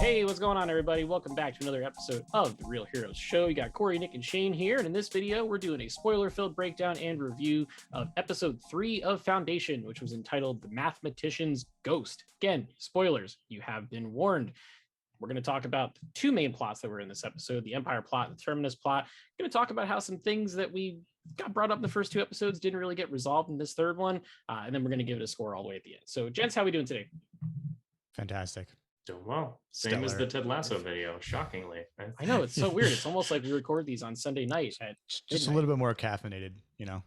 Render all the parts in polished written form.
Hey, what's going on, everybody? Welcome back to another episode of The Real Heroes Show. You got Corey, Nick, and Shane here, and in this video, we're doing a spoiler-filled breakdown and review of episode 3 of Foundation, which was entitled The Mathematician's Ghost. Again, spoilers, you have been warned. We're going to talk about the two main plots that were in this episode, the Empire plot and the Terminus plot. We're going to talk about how some things that we got brought up in the first two episodes didn't really get resolved in this third one, and then we're going to give it a score all the way at the end. So, gents, how are we doing today? Fantastic. Doing well. Same as the Ted Lasso video, shockingly. I know, it's so weird. It's almost like we record these on Sunday night at just a little bit more caffeinated, you know.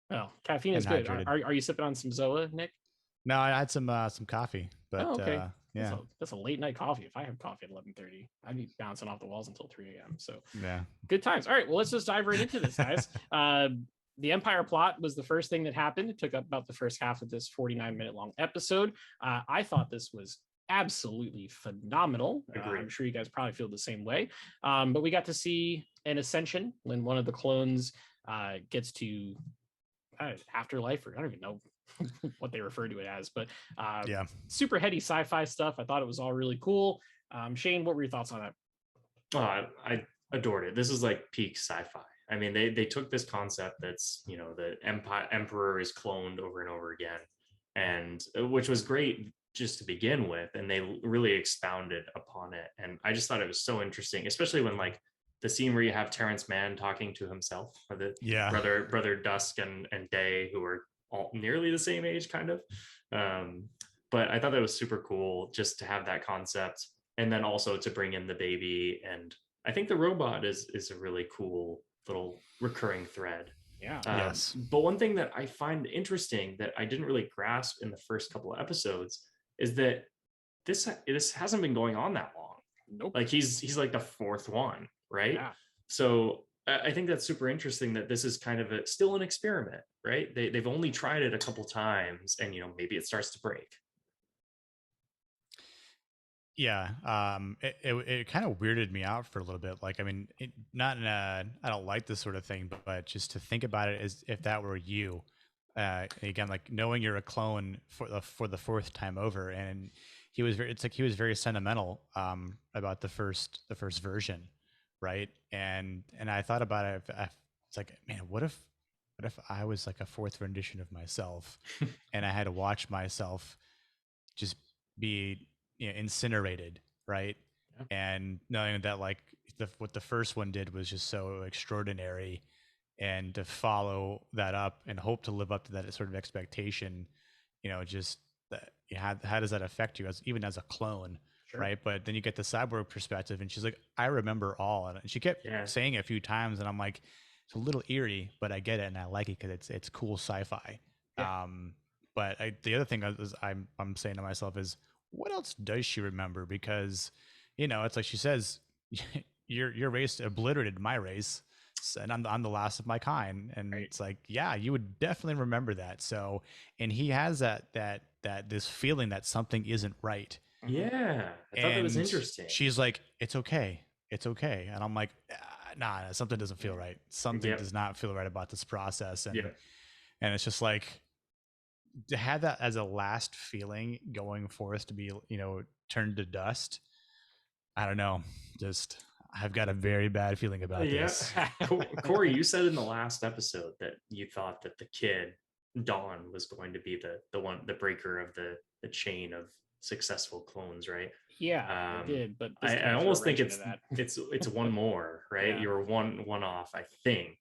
Well, caffeine is good. Are you sipping on some Zoa, Nick? No, I had some coffee, but okay. Yeah, that's a late night coffee. If I have coffee at 11:30, I'd be bouncing off the walls until 3 a.m. So yeah, good times. All right, well, let's just dive right into this, guys. The Empire plot was the first thing that happened. It took up about the first half of this 49-minute long episode. I thought this was absolutely phenomenal. I'm sure you guys probably feel the same way. But we got to see an ascension when one of the clones gets to afterlife, or I don't even know what they refer to it as, but yeah, super heady sci-fi stuff. I thought it was all really cool. Shane, what were your thoughts on that? Oh, I adored it. This is like peak sci-fi. I mean, they took this concept that's, you know, the emperor is cloned over and over again, and which was great just to begin with, and they really expounded upon it. And I just thought it was so interesting, especially when like the scene where you have Terrence Mann talking to himself, or the brother Dusk and Day, who are all nearly the same age, kind of. But I thought that was super cool just to have that concept, and then also to bring in the baby. And I think the robot is a really cool little recurring thread. Yeah. Yes. But one thing that I find interesting that I didn't really grasp in the first couple of episodes is that this hasn't been going on that long. Nope. Like he's like the fourth one, right? Yeah. So I think that's super interesting that this is kind of still an experiment, right? They've only tried it a couple times, and you know, maybe it starts to break. Yeah, it kind of weirded me out for a little bit. Like, I mean, I don't like this sort of thing, but just to think about it as if that were you. Again, like knowing you're a clone for the fourth time over, and he was very sentimental about the first version, right? And I thought about it. It's like, man, what if I was like a fourth rendition of myself, and I had to watch myself just be, you know, incinerated, right? Yeah. And knowing that like what the first one did was just so extraordinary, and to follow that up and hope to live up to that sort of expectation, you know, just that, how does that affect you even as a clone? Sure. Right? But then you get the cyborg perspective, and she's like, I remember all, and she kept saying it a few times, and I'm like, it's a little eerie, but I get it, and I like it because it's cool sci-fi. Yeah. But the other thing I'm saying to myself is, what else does she remember? Because, you know, it's like she says, your race obliterated my race, and I'm the last of my kind. And right. It's like, yeah, you would definitely remember that. So, and he has that this feeling that something isn't right. Yeah, I thought that was interesting. She's like, it's okay, and I'm like, nah, something doesn't feel right. Something does not feel right about this process. And and it's just like, to have that as a last feeling going forth to be, you know, turned to dust. I don't know, just I've got a very bad feeling about this. Corey, you said in the last episode that you thought that the kid Dawn was going to be the breaker of the chain of successful clones, right? Yeah, I did, but I almost think it's one more, right? Yeah. You're one off, I think.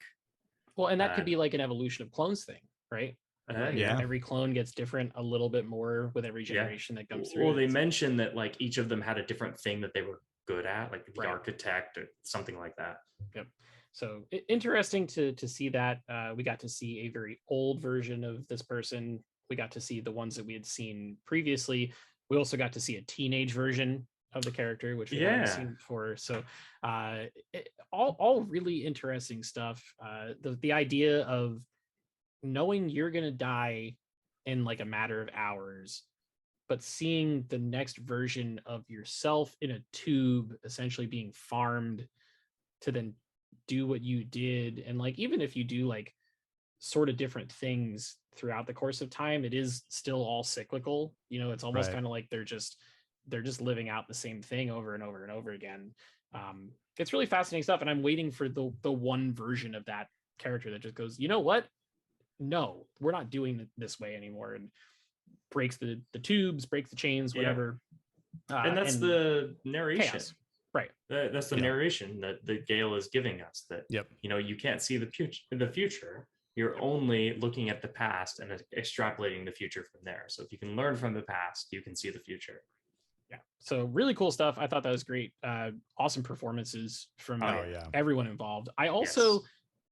Well, and that could be like an evolution of clones thing, right? Yeah, every clone gets different a little bit more with every generation that comes through. Well, they mentioned that like each of them had a different thing that they were good at, like the architect or something like that. Yep. So interesting to see that. We got to see a very old version of this person. We got to see the ones that we had seen previously. We also got to see a teenage version of the character, which we haven't seen before. So all really interesting stuff. The idea of knowing you're going to die in like a matter of hours, but seeing the next version of yourself in a tube essentially being farmed to then do what you did. And like, even if you do like sort of different things throughout the course of time, it is still all cyclical. You know, it's almost kind of like they're just they're just living out the same thing over and over and over again. It's really fascinating stuff, and I'm waiting for the one version of that character that just goes, you know what? No, we're not doing it this way anymore, and breaks the tubes, breaks the chains, whatever. And that's the narration. Chaos. Right. That's the narration that Gale is giving us, that you can't see the future. You're only looking at the past and extrapolating the future from there. So if you can learn from the past, you can see the future. Yeah. So really cool stuff. I thought that was great. Awesome performances from everyone involved. I also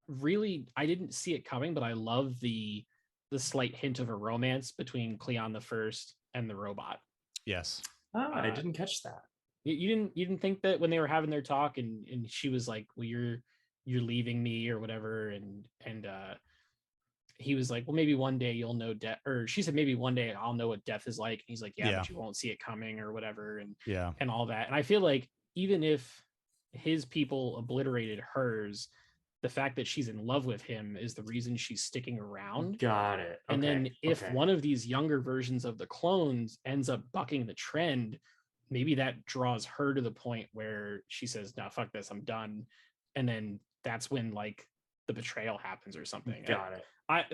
I didn't see it coming, but I love the slight hint of a romance between Cleon the First and the robot. Yes. I didn't catch that. You didn't think that when they were having their talk and she was like, well, you're leaving me or whatever, and he was like, well, maybe one day you'll know death, or she said, maybe one day I'll know what death is like. And he's like, but you won't see it coming or whatever. And all that. And I feel like even if his people obliterated hers, the fact that she's in love with him is the reason she's sticking around. Got it. And then if one of these younger versions of the clones ends up bucking the trend, maybe that draws her to the point where she says, no, fuck this, I'm done. And then that's when like the betrayal happens or something. Got it.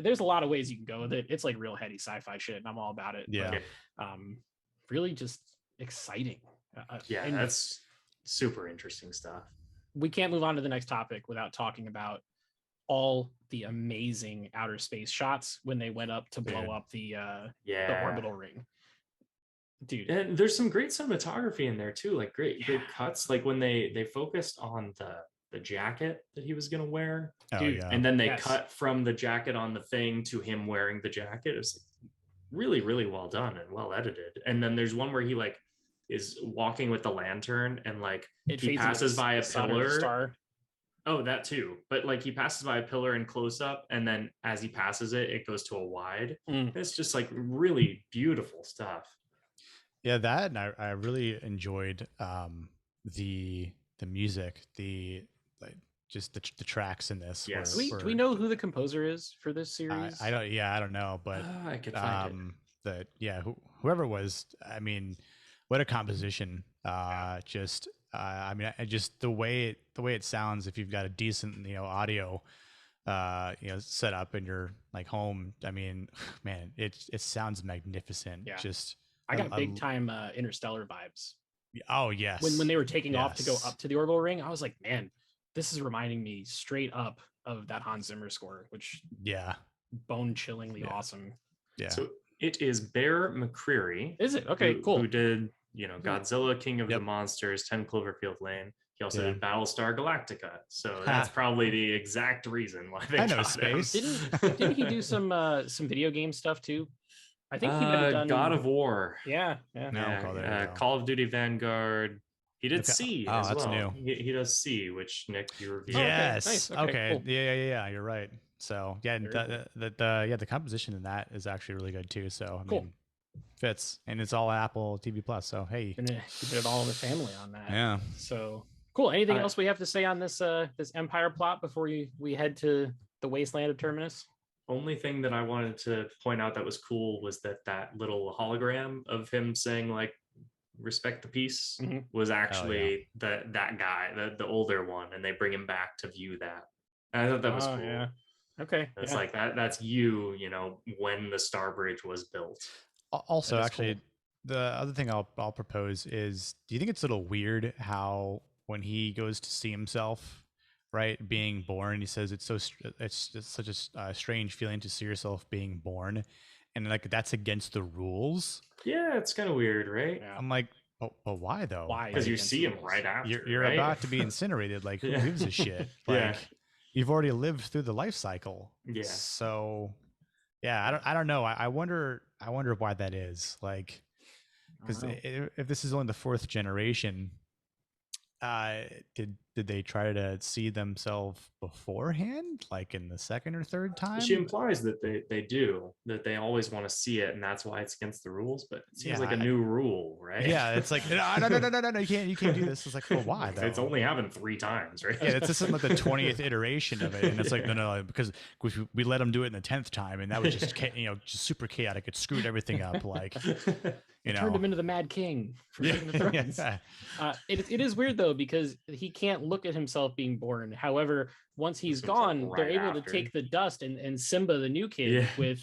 There's a lot of ways you can go with it. It's like real heady sci-fi shit, and I'm all about it. Yeah. But, really just exciting. And that's super interesting stuff. We can't move on to the next topic without talking about all the amazing outer space shots when they went up to blow up the orbital ring. Dude. And there's some great cinematography in there too, like great cuts, like when they focused on the jacket that he was going to wear. And then they cut from the jacket on the thing to him wearing the jacket. It was really, really well done and well edited. And then there's one where he like is walking with the lantern and like he passes by a pillar. Oh, that too. But like he passes by a pillar in close up, and then as he passes it, it goes to a wide. It's just like really beautiful stuff. Yeah, that, and I really enjoyed the music, just the tracks in this. Yes. Do we know who the composer is for this series? I don't know, but I could find it. Whoever it was, I mean, what a composition. Just the way it sounds, if you've got a decent audio set up in your like home, I mean, man, it sounds magnificent. I got big time Interstellar vibes. Oh yes. When they were taking off to go up to the orbital ring, I was like, man, this is reminding me straight up of that Hans Zimmer score, which bone chillingly awesome. Yeah. So it is Bear McCreary. Is it? Okay, cool. Who did Godzilla, King of the Monsters, 10 Cloverfield Lane. He also did Battlestar Galactica. So that's probably the exact reason why they got space. Didn't he do some video game stuff too? I think he might have done God of War. Call of Duty Vanguard. He did C as that's well. new. He does C, which Nick, you reviewed. Yes. Nice. Okay. Cool. Yeah. You're right. So the composition in that is actually really good too. So I mean, fits, and it's all Apple TV Plus. So hey, keep it all in the family on that. Yeah. So cool. Anything else we have to say on this Empire plot before we head to the wasteland of Terminus? Only thing that I wanted to point out that was cool was that little hologram of him saying like respect the peace was actually that guy, the older one, and they bring him back to view that. And I thought that was cool. Yeah. Okay. It's like that's when the Star Bridge was built. Also, actually, the other thing I'll propose is, do you think it's a little weird how when he goes to see himself, right, being born, he says it's such a strange feeling to see yourself being born, and like that's against the rules. Yeah, it's kind of weird, right? Yeah. I'm like, but why though? Why? Because you see him right after. You're right? about to be incinerated. Like, who gives a shit? Like, you've already lived through the life cycle. Yeah. So, yeah, I don't know. I wonder why that is. Like, because if this is only the fourth generation, did did they try to see themselves beforehand, like in the second or third time? She implies that they do, that they always want to see it, and that's why it's against the rules. But it seems like a new rule, right? Yeah, it's like no, you can't do this. It's like, well, why though? It's only happened 3 times, right? Yeah, this is like the 20th iteration of it, and it's like no, because we let them do it in the 10th time, and that was just just super chaotic. It screwed everything up, like. Turned him into the Mad King for Game of Thrones. It is weird though, because he can't look at himself being born. However, once he's gone, they're able to take the dust and Simba the new kid with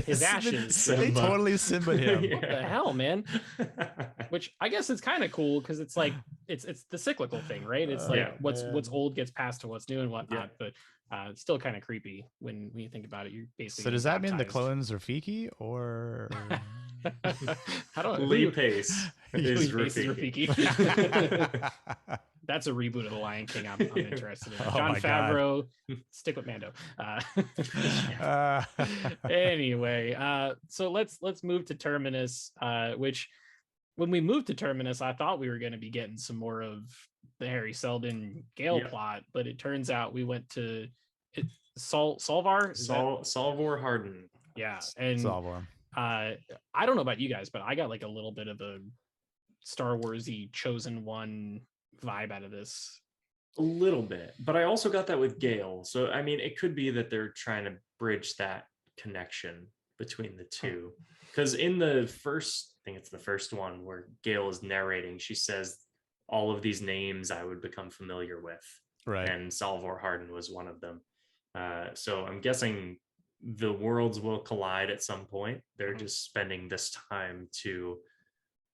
his ashes. They totally Simba him. What the hell, man? Which I guess it's kind of cool, because it's like it's the cyclical thing, right? It's like what's old gets passed to what's new and whatnot. But it's still kind of creepy when you think about it. You're basically so does that mean the clones are Fiki or? Lee Pace is Rafiki. That's a reboot of The Lion King. I'm interested in. Jon Favreau, stick with Mando. Anyway, so let's move to Terminus, which when we moved to Terminus, I thought we were going to be getting some more of the Harry Seldon Gale plot, but it turns out we went to Salvor Harden. Yeah, and Salvor. I don't know about you guys, but I got like a little bit of a Star Warsy Chosen One vibe out of this. A little bit, but I also got that with Gale. So I mean, it could be that they're trying to bridge that connection between the two. Because in the first, I think it's the first one where Gale is narrating, she says all of these names I would become familiar with, right? And Salvor Harden was one of them. So I'm guessing the worlds will collide at some point. They're just spending this time to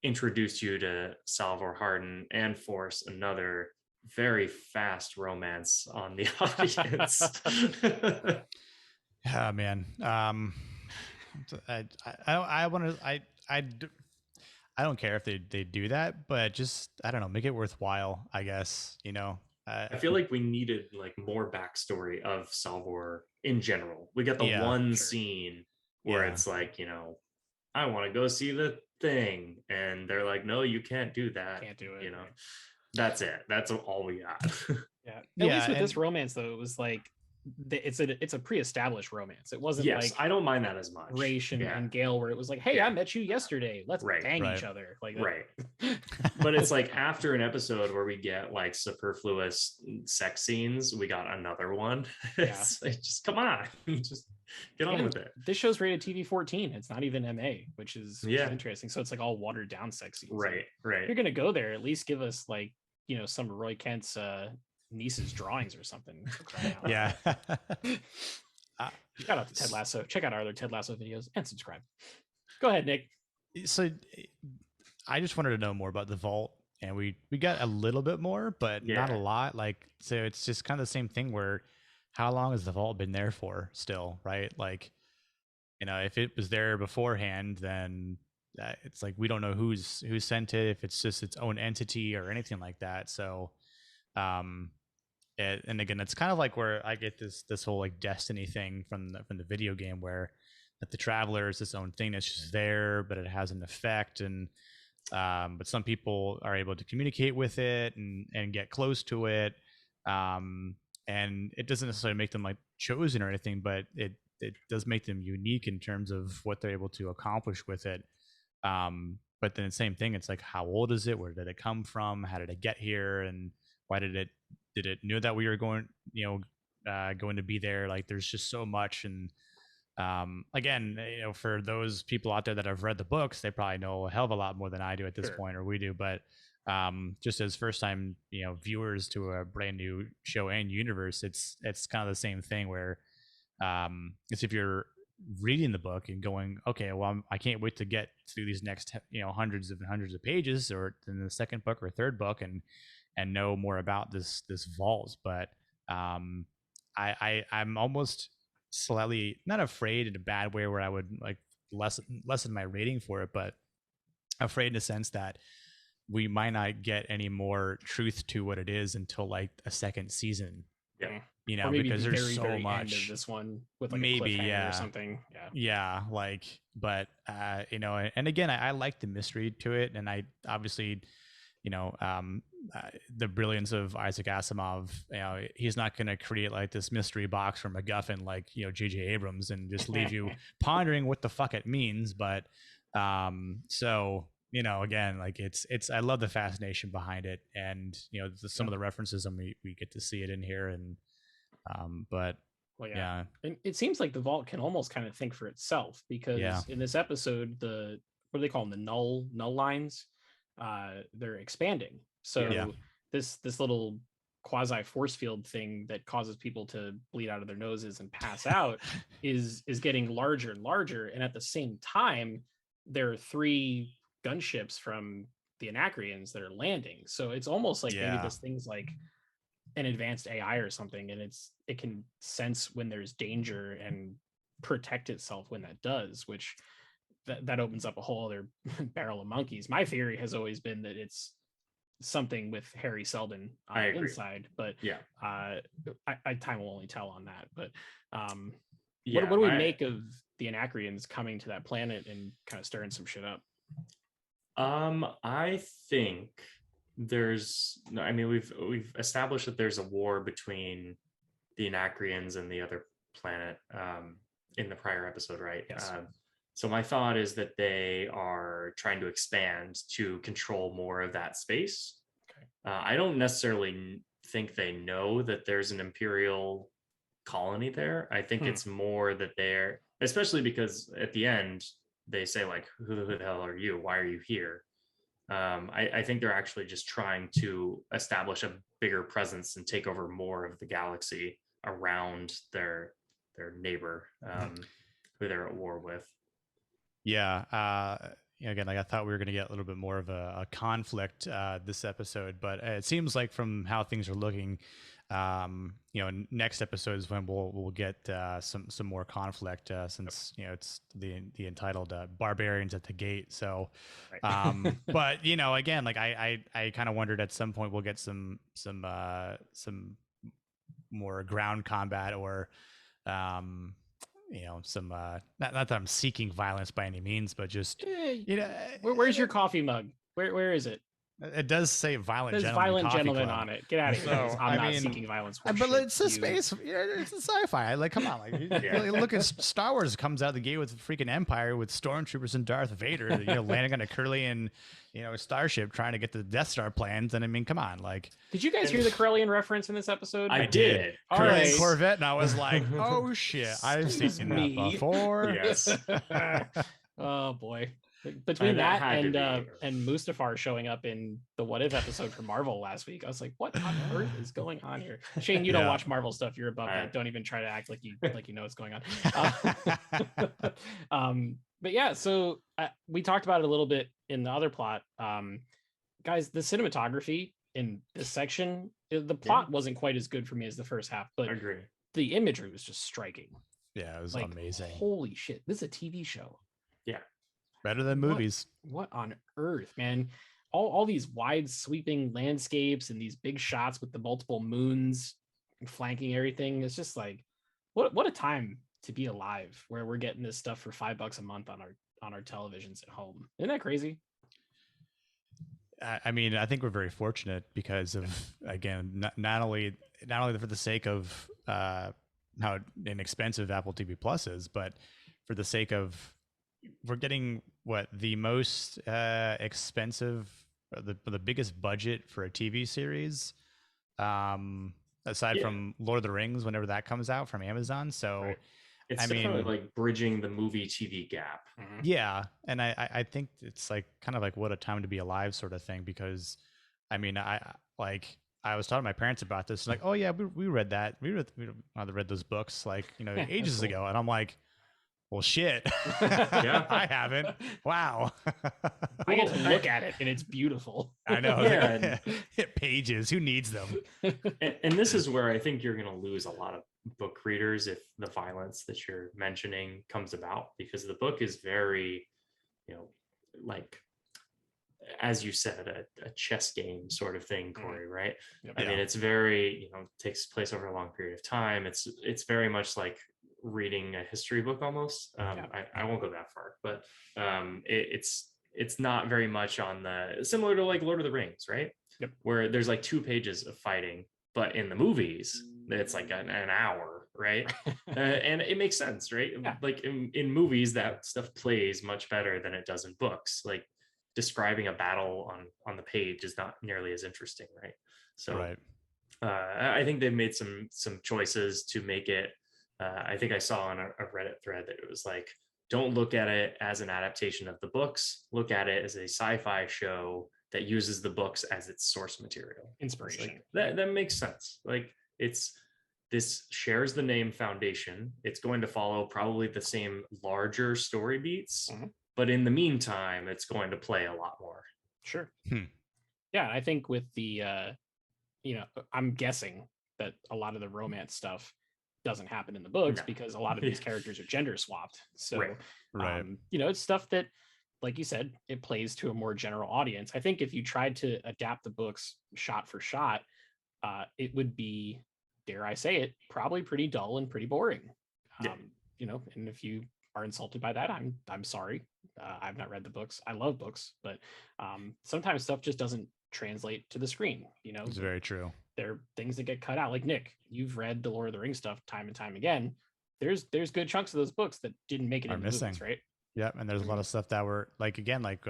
introduce you to Salvor Harden and force another very fast romance on the audience. Yeah, man. I don't care if they do that, but just I don't know, make it worthwhile, I guess. I feel like we needed like more backstory of Salvor in general. We got the one scene where it's like, I want to go see the thing, and they're like, no, you can't do that. Can't do it. That's it. That's all we got. At least with this romance, though, it was like it's a pre-established romance. It wasn't like I don't mind that as much. Raish and Gale, where it was like, hey, I met you yesterday. Let's bang each other. Like that. Right. But it's like after an episode where we get like superfluous sex scenes, we got another one. It's like, just come on. Just get on with it. This show's rated TV-14. It's not even MA, which is interesting. So it's like all watered down sex scenes. Right. If you're gonna go there, at least give us like, some Roy Kent's niece's drawings or something. Yeah. Shout out to Ted Lasso. Check out our other Ted Lasso videos and subscribe. Go ahead, Nick. So I just wanted to know more about the vault, and we got a little bit more, but not a lot. Like, so it's just kind of the same thing where how long has the vault been there for still, right? Like, if it was there beforehand, then it's like we don't know who sent it, if it's just its own entity or anything like that. So and again, it's kind of like where I get this whole like destiny thing from the video game, where that the traveler is its own thing that's just there, but it has an effect, and but some people are able to communicate with it and get close to it, and it doesn't necessarily make them like chosen or anything, but it does make them unique in terms of what they're able to accomplish with it. But then the same thing, it's like, how old is it? Where did it come from? How did it get here? And why did it know that we were going to be there? Like, there's just so much. And again, for those people out there that have read the books, they probably know a hell of a lot more than I do at this point, or we do. But just as first time viewers to a brand new show and universe, it's kind of the same thing where it's, if you're reading the book and going, okay, well, I can't wait to get through these next hundreds and hundreds of pages, or in the second book or third book, and know more about this vault. But I'm almost slightly not afraid in a bad way where I would like lessen my rating for it, but afraid in the sense that we might not get any more truth to what it is until like a second season. Or maybe because there's so very much end of this one with like maybe a cliffhanger or something. Like, but and again, I like the mystery to it, and I obviously the brilliance of Isaac Asimov. He's not going to create like this mystery box from MacGuffin like J.J. Abrams and just leave you pondering what the fuck it means. But so again, like it's I love the fascination behind it, and some of the references, and we get to see it in here, and but well, yeah. And it seems like the vault can almost kind of think for itself, because in this episode, what do they call them, the null lines, they're expanding. So this little quasi force field thing that causes people to bleed out of their noses and pass out is getting larger and larger, and at the same time there are 3 gunships from the Anacreons that are landing. So it's almost like maybe this thing's like an advanced AI or something, and it can sense when there's danger and protect itself when that does, which that opens up a whole other barrel of monkeys. My theory has always been that it's something with Harry Seldon on the inside, but time will only tell on that. But what do we make of the Anacreons coming to that planet and kind of stirring some shit up? I think we've established that there's a war between the Anacreons and the other planet in the prior episode, right? Yes. So my thought is that they are trying to expand to control more of that space. Okay. I don't necessarily think they know that there's an Imperial colony there. I think it's more that they're, especially because at the end they say like, who the hell are you? Why are you here? I think they're actually just trying to establish a bigger presence and take over more of the galaxy around their neighbor, who they're at war with. Again, like I thought we were going to get a little bit more of a conflict this episode, but it seems like from how things are looking, next episode is when we'll get some more conflict, since it's the entitled Barbarians at the Gate. So, but again, like I kind of wondered at some point we'll get some more ground combat, or some not that I'm seeking violence by any means, but just where's your coffee mug? Where is it? It does say violent gentleman. Violent coffee gentleman club on it. Get out of here. I'm not seeking violence. But it's a space. It's a sci-fi. Like, come on. Like, look at Star Wars comes out the gate with freaking Empire with stormtroopers and Darth Vader, landing on a Corellian, starship trying to get the Death Star plans. And I mean, come on. Like, did you guys hear the Corellian reference in this episode? I did. Corellian Corvette, and I was like, oh shit, I've seen that before. Yes. Oh boy. Between that and Mustafar showing up in the What If episode for Marvel last week, I was like, what on earth is going on here? Shane, you don't watch Marvel stuff. You're above that. Don't even try to act like you know what's going on. But yeah, so we talked about it a little bit in the other plot. Guys, the cinematography in this section, the plot wasn't quite as good for me as the first half, but the imagery was just striking. Yeah, it was amazing. Holy shit, this is a TV show. Yeah. Better than movies. What on earth, man? All these wide sweeping landscapes and these big shots with the multiple moons flanking everything. It's just like, what a time to be alive, where we're getting this stuff for $5 a month on our televisions at home. Isn't that crazy? I mean, I think we're very fortunate because of, again, not only for the sake of how inexpensive Apple TV Plus is, but for the sake of we're getting the most expensive, the biggest budget for a TV series, aside from Lord of the Rings, whenever that comes out from Amazon. So it's definitely like bridging the movie TV gap. Yeah, and I think it's like kind of like what a time to be alive sort of thing, because I mean I was talking to my parents about this, like, oh yeah, we read that, we read those books like ages ago, and I'm like, well, shit. I haven't. Wow. I get to look at it, and it's beautiful. I know. Pages. Who needs them? And this is where I think you're going to lose a lot of book readers if the violence that you're mentioning comes about, because the book is very, like, as you said, a chess game sort of thing, Corey, right? I mean, it's very, takes place over a long period of time. It's very much like it's reading a history book almost. I won't go that far, but it's it's not very much on the similar to like Lord of the Rings, right? Yep. Where there's like 2 pages of fighting, but in the movies it's like an hour, right? And it makes sense, right? Yeah. Like in movies, that stuff plays much better than it does in books. Like describing a battle on the page is not nearly as interesting, right? So Right. I think they've made some choices to make it. I think I saw on a Reddit thread that it was like, don't look at it as an adaptation of the books. Look at it as a sci-fi show that uses the books as its source material. Inspiration. Like, that makes sense. Like this shares the name Foundation. It's going to follow probably the same larger story beats, but in the meantime, it's going to play a lot more. Sure. Yeah, I think with the I'm guessing that a lot of the romance stuff doesn't happen in the books because a lot of these characters are gender swapped. So right. It's stuff that, like you said, it plays to a more general audience. I think if you tried to adapt the books shot for shot, it would be, dare I say it, probably pretty dull and pretty boring. And if you are insulted by that, I'm sorry. I've not read the books. I love books, but sometimes stuff just doesn't translate to the screen. It's very true. There are things that get cut out. Like Nick, you've read the Lord of the Rings stuff time and time again. There's good chunks of those books that didn't make it into the movies, right? Yep, and there's a lot of stuff that were like, again, like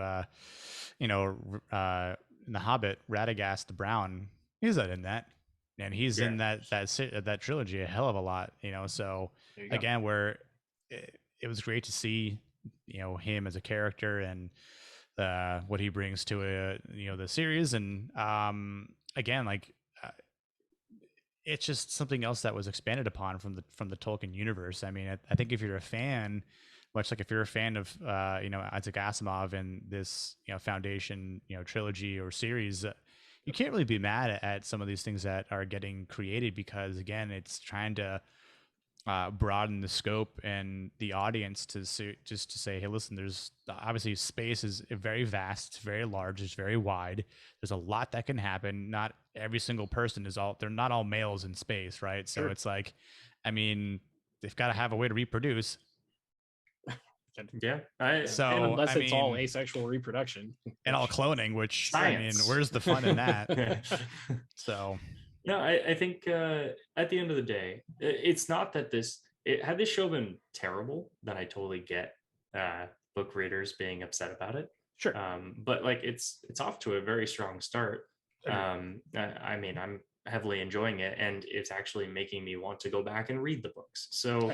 in The Hobbit, Radagast the Brown, he's not in that, and he's in that trilogy a hell of a lot. So again, where it was great to see him as a character and what he brings to the series, and again, like it's just something else that was expanded upon from the Tolkien universe. I mean, I think if you're a fan, much like if you're a fan of Isaac Asimov and this Foundation trilogy or series, you can't really be mad at some of these things that are getting created, because again, it's trying to broaden the scope and the audience to just to say, hey, listen, there's obviously space is very vast, it's very large, it's very wide. There's a lot that can happen. Not every single person they're not all males in space, right? So it's like, I mean, they've got to have a way to reproduce. Unless it's all asexual reproduction and all cloning, which science. I mean, where's the fun in that? So no, I think at the end of the day, it's not that had this show been terrible, then I totally get book readers being upset about it. Sure. But like it's off to a very strong start. I mean, I'm heavily enjoying it, and it's actually making me want to go back and read the books. So,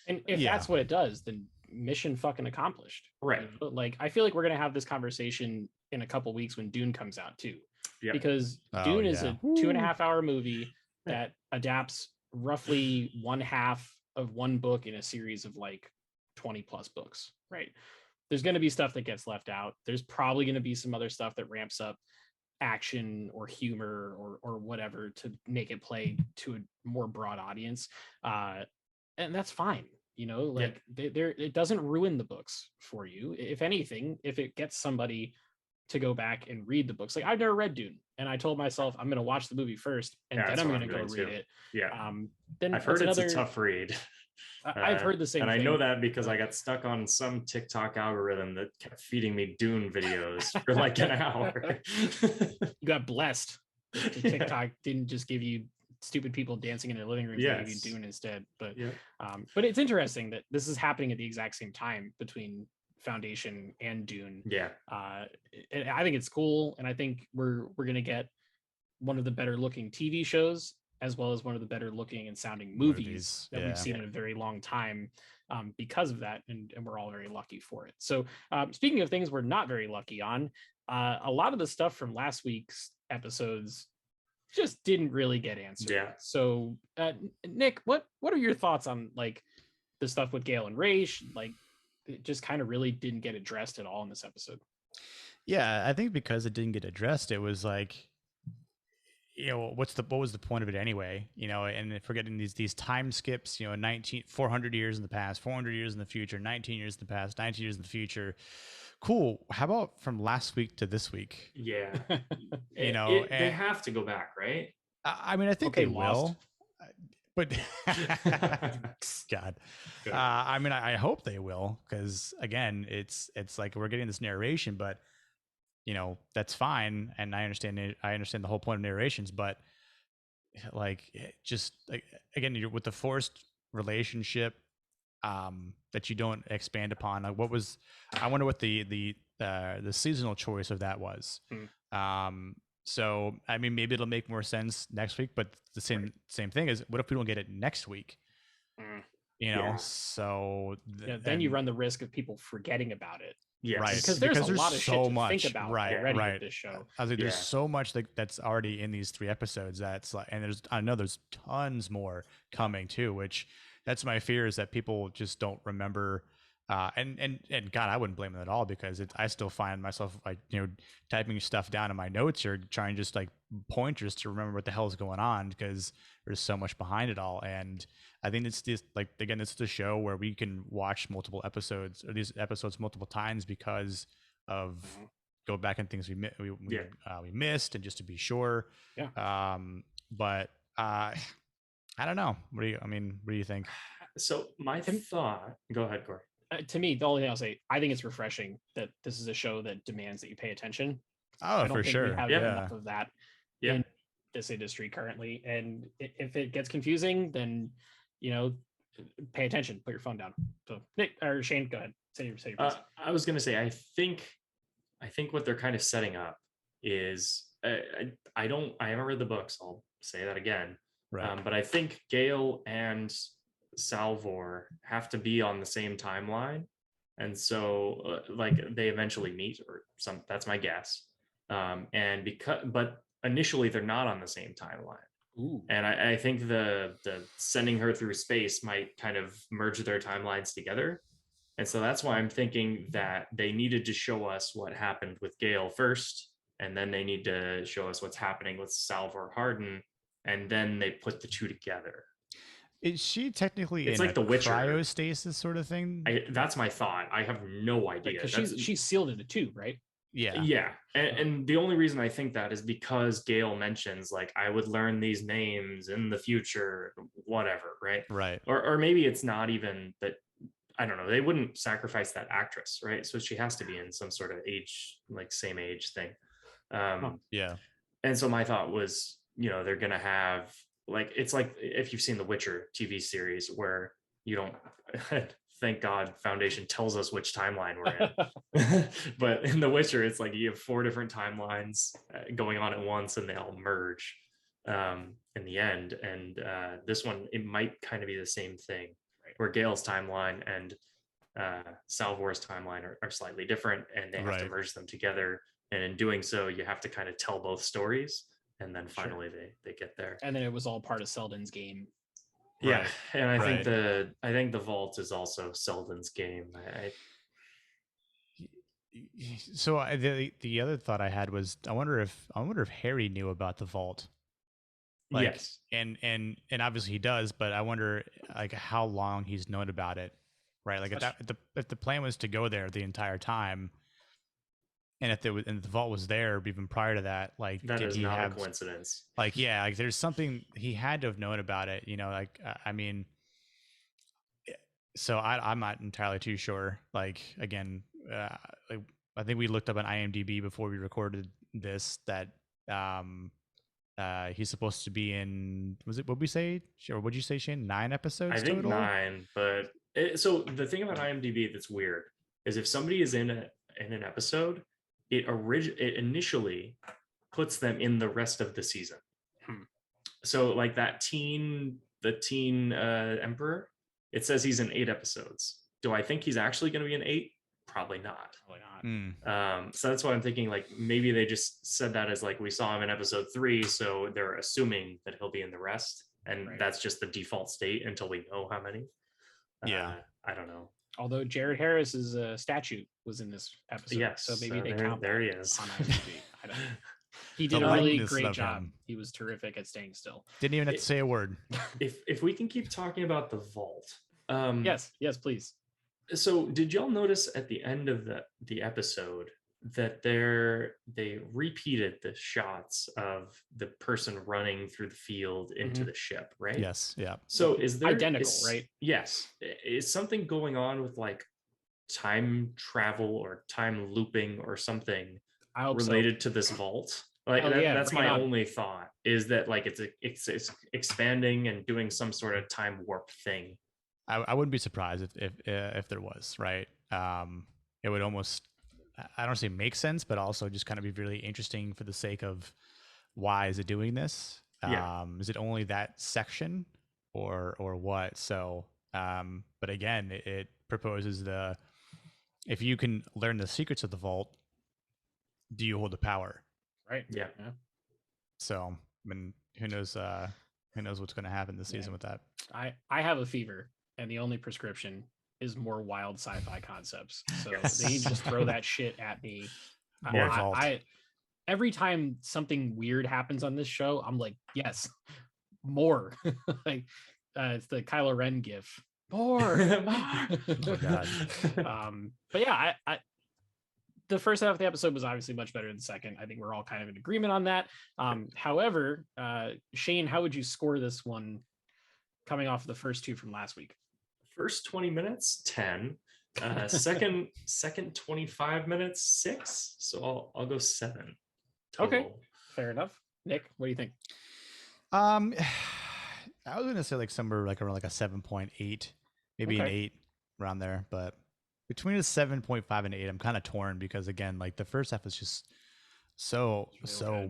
and if that's what it does, then mission fucking accomplished. Right. Like, I feel like we're gonna have this conversation in a couple weeks when Dune comes out too. Yep. Because Dune is a 2.5 hour movie that adapts roughly one half of one book in a series of like 20 plus books, right? There's going to be stuff that gets left out. There's probably going to be some other stuff that ramps up action or humor or whatever to make it play to a more broad audience. And that's fine. It doesn't ruin the books for you. If anything, if it gets somebody to go back and read the books. Like, I've never read Dune, and I told myself I'm going to watch the movie first, and then I'm going to go read it. Yeah. Then I've heard it's a tough read. I've heard the same thing. And I know that because I got stuck on some TikTok algorithm that kept feeding me Dune videos for like an hour. You got blessed. TikTok didn't just give you stupid people dancing in their living rooms. They gave you Dune instead. But it's interesting that this is happening at the exact same time between Foundation and Dune. And I think it's cool, and I think we're gonna get one of the better looking TV shows as well as one of the better looking and sounding movies that we've seen in a very long time, because of that, and we're all very lucky for it. So speaking of things we're not very lucky on, a lot of the stuff from last week's episodes just didn't really get answered. So Nick, what are your thoughts on like the stuff with Gale and Raish? Like, it just kind of really didn't get addressed at all in this episode. Yeah, I think because it didn't get addressed, it was like, what was the point of it anyway? And forgetting these time skips, 400 years in the past, 400 years in the future, 19 years in the past, 19 years in the future. Cool. How about from last week to this week? Yeah. They have to go back, right? I mean, I think they will. But God, I mean, I hope they will, because again, it's like we're getting this narration, but that's fine, and I understand it. I understand the whole point of narrations, but like just like again, you're with the forced relationship that you don't expand upon. Like, I wonder what the seasonal choice of that was. So I mean, maybe it'll make more sense next week, but the same thing is, what if we don't get it next week? So then you run the risk of people forgetting about it. Yes. Right, because there's a lot of shit to think about already with this show. I was like, there's so much that's already in these 3 episodes that's like, and I know there's tons more coming too, which that's my fear, is that people just don't remember. And God, I wouldn't blame them at all, because I still find myself like typing stuff down in my notes or trying just like pointers to remember what the hell is going on, because there's so much behind it all. And I think it's just like, again, it's the show where we can watch multiple episodes, or these episodes multiple times, because of go back and things we missed, and just to be sure. But I don't know. What do you think? So my thought. Go ahead, Corey. To me, the only thing I'll say, I think it's refreshing that this is a show that demands that you pay attention. Oh, for sure. We have enough of that in this industry currently. And if it gets confusing, then pay attention. Put your phone down. So Nick or Shane, go ahead. Say your piece. I was gonna say, I think what they're kind of setting up is I haven't read the books. I'll say that again. Right. But I think Gale and Salvor have to be on the same timeline, and so like they eventually meet, or that's my guess. But initially they're not on the same timeline. Ooh. And I think the sending her through space might kind of merge their timelines together. And so that's why I'm thinking that they needed to show us what happened with Gale first, and then they need to show us what's happening with Salvor Hardin, and then they put the two together. Is she technically it's in like the Witcher cryostasis sort of thing? That's my thought. I have no idea. She's sealed in a tube, right? Yeah. And the only reason I think that is because Gale mentions, like, I would learn these names in the future, whatever, right? Or maybe it's not even that. I don't know. They wouldn't sacrifice that actress, right? So she has to be in some sort of age, like same age thing. And so my thought was, they're going to have, like, it's like if you've seen the Witcher TV series, where you don't, thank God Foundation tells us which timeline we're in. But in The Witcher, it's like you have 4 different timelines going on at once, and they all merge in the end. And this one, it might kind of be the same thing, where Gale's timeline and Salvor's timeline are slightly different, and they have to merge them together. And in doing so, you have to kind of tell both stories, and then finally they get there. And then it was all part of Selden's game. Yeah, and I think the vault is also Selden's game. So the other thought I had was, I wonder if Harry knew about the vault. Like, yes, and obviously he does, but I wonder like how long he's known about it, right? Like if the plan was to go there the entire time, and if the vault was there even prior to that, like, that did is he not have a coincidence? Like, like there's something he had to have known about it, like I mean. So I'm not entirely too sure. Like, again, like, I think we looked up on IMDb before we recorded this that he's supposed to be in, what'd we say? Or what'd you say, Shane? 9 episodes I think total? 9, but so the thing about IMDb that's weird is if somebody is in an episode, it initially puts them in the rest of the season. So like the teen emperor, it says he's in 8 episodes. Do I think he's actually going to be in 8? Probably not. So that's why I'm thinking, like, maybe they just said that as like, we saw him in episode 3, so they're assuming that he'll be in the rest, and that's just the default state until we know how many. I don't know. Although Jared Harris's statue was in this episode, so maybe they count there he is on IMDb. I don't know. He did a really great job. He was terrific at staying still. Didn't even have to say a word. If we can keep talking about the vault. Yes, please. So did y'all notice at the end of the episode that they repeated the shots of the person running through the field into the ship, right? Yes. Yeah. So is there identical, right? Yes. Is something going on with like time travel or time looping or something I hope so. related to this vault? Like Hell yeah, that's bring it my on. only thought, is that like it's expanding and doing some sort of time warp thing. I wouldn't be surprised if there was, right. It would almost, I don't say make sense, but also just kind of be really interesting for the sake of why is it doing this? Yeah. Is it only that section or what? So, but again, it proposes if you can learn the secrets of the vault, do you hold the power? Right. Yeah. So, I mean, who knows what's going to happen this season with that. I have a fever, and the only prescription is more wild sci-fi concepts. So Yes. they need to just throw that shit at me. More vault. Every time something weird happens on this show, I'm like, yes, more. Like it's the Kylo Ren gif. More. Oh God. But yeah, the first half of the episode was obviously much better than the second. I think we're all kind of in agreement on that. However, Shane, how would you score this one coming off of the first two from last week? First 20 minutes, 10. Second 25 minutes, 6. So I'll go 7. Total. Okay, fair enough. Nick, what do you think? I was gonna say like somewhere like around like a 7.8, maybe an 8 around there, but between a 7.5 and 8, I'm kind of torn because again, like the first half was just so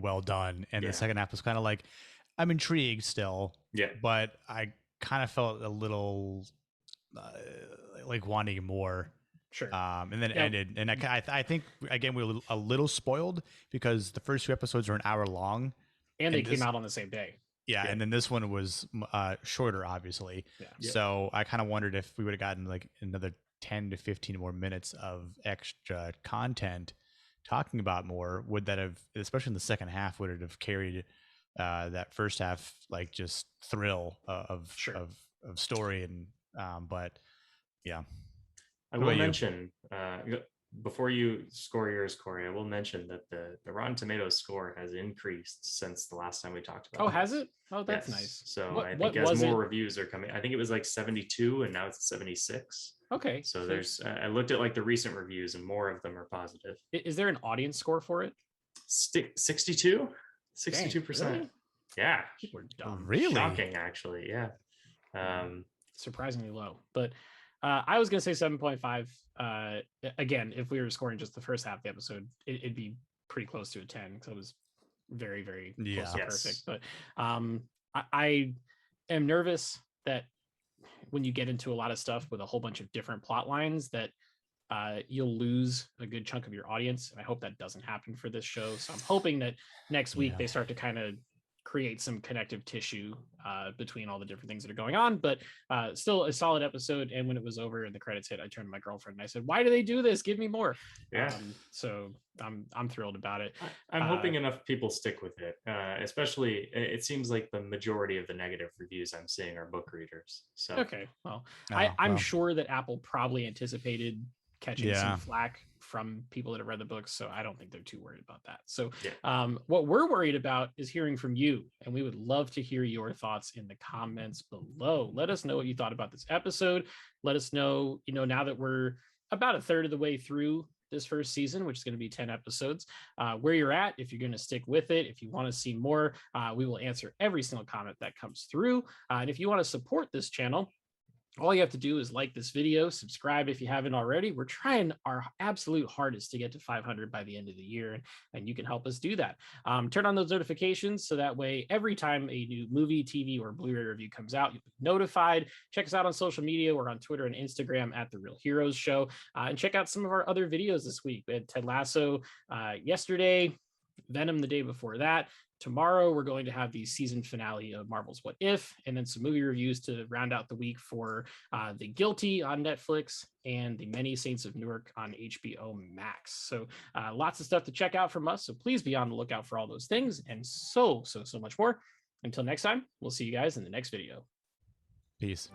well done, and the second half was kind of like I'm intrigued still, but I kind of felt a little like wanting more. Sure. And then ended, and I think again we were a little spoiled because the first 2 episodes are an hour long, and they came out on the same day. Yeah, and then this one was shorter, obviously. Yeah. So I kind of wondered if we would have gotten like another 10 to 15 more minutes of extra content talking about more. Would that have, especially in the second half, would it have carried that first half like just thrill of story and but yeah. I will mention before you score yours, Corey, I will mention that the Rotten Tomatoes score has increased since the last time we talked about it. Oh, has it? Oh, that's nice. So I think as more reviews are coming, I think it was like 72 and now it's 76. Okay. So there's, I looked at like the recent reviews and more of them are positive. Is there an audience score for it? 62? 62%. Really? Yeah. People are dumb. Really? Shocking, actually. Yeah. Surprisingly low. But I was going to say 7.5. Again, if we were scoring just the first half of the episode, it'd be pretty close to a 10 because it was very, very close to perfect. But I am nervous that when you get into a lot of stuff with a whole bunch of different plot lines that you'll lose a good chunk of your audience. And I hope that doesn't happen for this show. So I'm hoping that next week they start to kind of create some connective tissue between all the different things that are going on, but still a solid episode. And when it was over and the credits hit, I turned to my girlfriend and I said, "Why do they do this? Give me more." So I'm thrilled about it. I'm hoping enough people stick with it, especially it seems like the majority of the negative reviews I'm seeing are book readers. So well, I'm sure that Apple probably anticipated catching some flack from people that have read the books, so I don't think they're too worried about that. So what we're worried about is hearing from you, and we would love to hear your thoughts in the comments below. Let us know what you thought about this episode. Let us know, now that we're about a third of the way through this first season, which is going to be 10 episodes, where you're at, if you're going to stick with it, if you want to see more. We will answer every single comment that comes through, and if you want to support this channel, all you have to do is like this video, subscribe if you haven't already. We're trying our absolute hardest to get to 500 by the end of the year, and you can help us do that. Turn on those notifications so that way every time a new movie, TV, or Blu-ray review comes out, you'll be notified. Check us out on social media. We're on Twitter and Instagram at The Real Heroes Show, and check out some of our other videos this week. We had Ted Lasso yesterday, Venom the day before that. Tomorrow, we're going to have the season finale of Marvel's What If, and then some movie reviews to round out the week for The Guilty on Netflix and The Many Saints of Newark on HBO Max. So lots of stuff to check out from us. So please be on the lookout for all those things and so much more. Until next time, we'll see you guys in the next video. Peace.